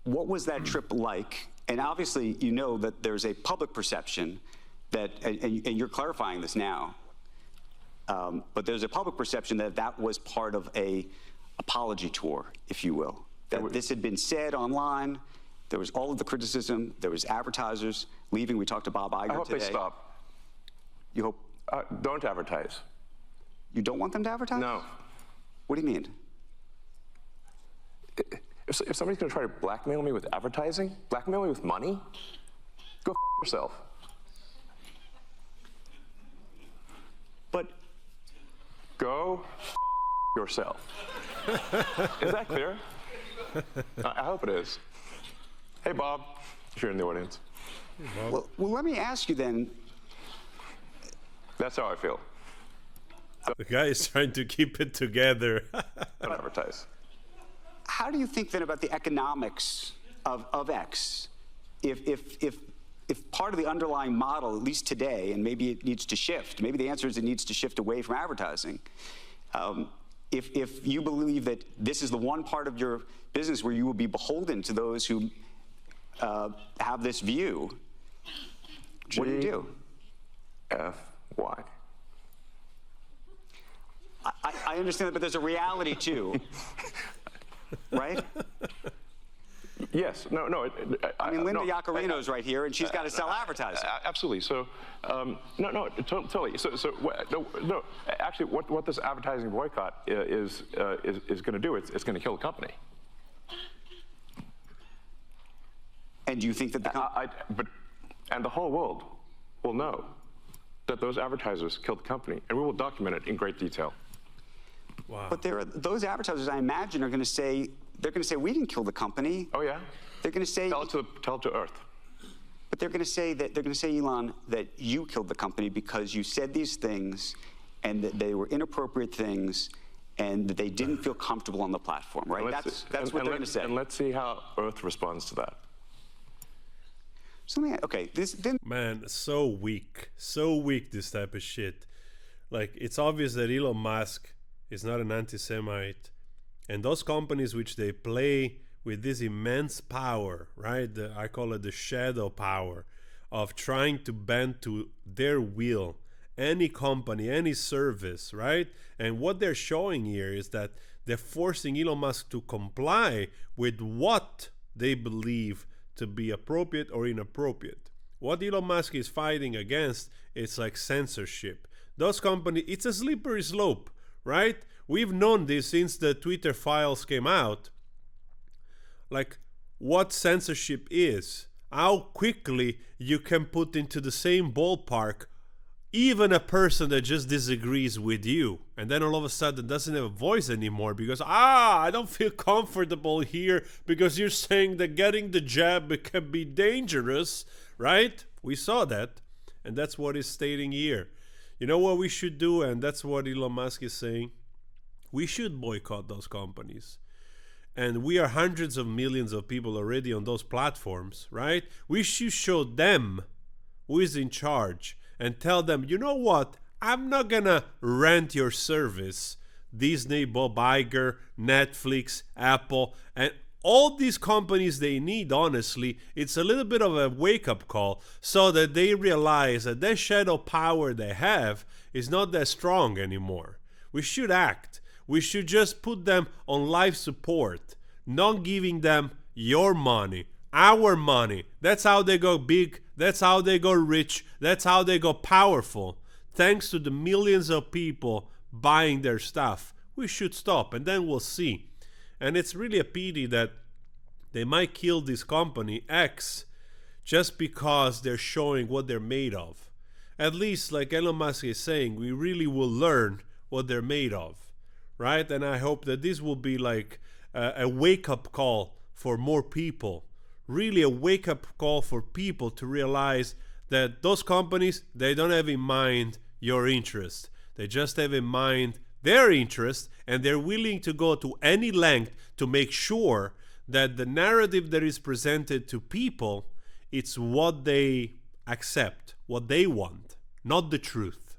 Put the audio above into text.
what was that trip like? And obviously, you know that there's a public perception that, and you're clarifying this now, but there's a public perception that that was part of a apology tour, if you will. That this had been said online. There was all of the criticism. There was advertisers leaving. We talked to Bob Iger today. I hope they stop. You hope? Don't advertise. You don't want them to advertise? No. What do you mean? If somebody's going to try to blackmail me with advertising, blackmail me with money, go f yourself. But go f yourself. Is that clear? I hope it is. Hey, Bob, if you're in the audience. well, let me ask you then. That's how I feel. The guy is trying to keep it together. Don't advertise. How do you think then about the economics of X? If part of the underlying model, at least today, and maybe it needs to shift, maybe the answer is it needs to shift away from advertising. If you believe that this is the one part of your business where you will be beholden to those who have this view, what do you do? F-Y. I understand that, but there's a reality too, right? Yes. No. I mean, Linda Yaccarino's right here, and she's got to sell advertising. Absolutely. So, totally. No. Actually, what this advertising boycott is going to do, it's going to kill the company. And do you think that and the whole world will know that those advertisers killed the company, and we will document it in great detail. Wow. But those advertisers, I imagine, are going to say, we didn't kill the company. Oh yeah. They're going to say, tell it to Earth. But they're going to say, Elon, that you killed the company because you said these things, and that they were inappropriate things, and that they didn't feel comfortable on the platform, right? That's what they're going to say. And let's see how Earth responds to that. Man, so weak, this type of shit. Like, it's obvious that Elon Musk is not an anti-Semite, and those companies which they play with this immense power, right? I call it the shadow power of trying to bend to their will any company, any service, right? And what they're showing here is that they're forcing Elon Musk to comply with what they believe to be appropriate or inappropriate. What Elon Musk is fighting against is like censorship. Those companies, it's a slippery slope, right? We've known this since the Twitter files came out. Like, what censorship is, how quickly you can put into the same ballpark even a person that just disagrees with you, and then all of a sudden doesn't have a voice anymore because, I don't feel comfortable here because you're saying that getting the jab can be dangerous, right? We saw that, and that's what he's stating here. You know what we should do, and that's what Elon Musk is saying? We should boycott those companies. And we are hundreds of millions of people already on those platforms, right? We should show them who is in charge and tell them, you know what? I'm not gonna rent your service. Disney, Bob Iger, Netflix, Apple, and all these companies they need, honestly, it's a little bit of a wake-up call so that they realize that their shadow power they have is not that strong anymore. We should act. We should just put them on life support, not giving them your money, our money. That's how they go big. That's how they go rich. That's how they go powerful. Thanks to the millions of people buying their stuff. We should stop, and then we'll see. And it's really a pity that they might kill this company, X, just because they're showing what they're made of. At least, like Elon Musk is saying, we really will learn what they're made of, right? And I hope that this will be like a wake-up call for more people. Really a wake-up call for people to realize that those companies, they don't have in mind your interest. They just have in mind their interest, and they're willing to go to any length to make sure that the narrative that is presented to people, it's what they accept, what they want, not the truth.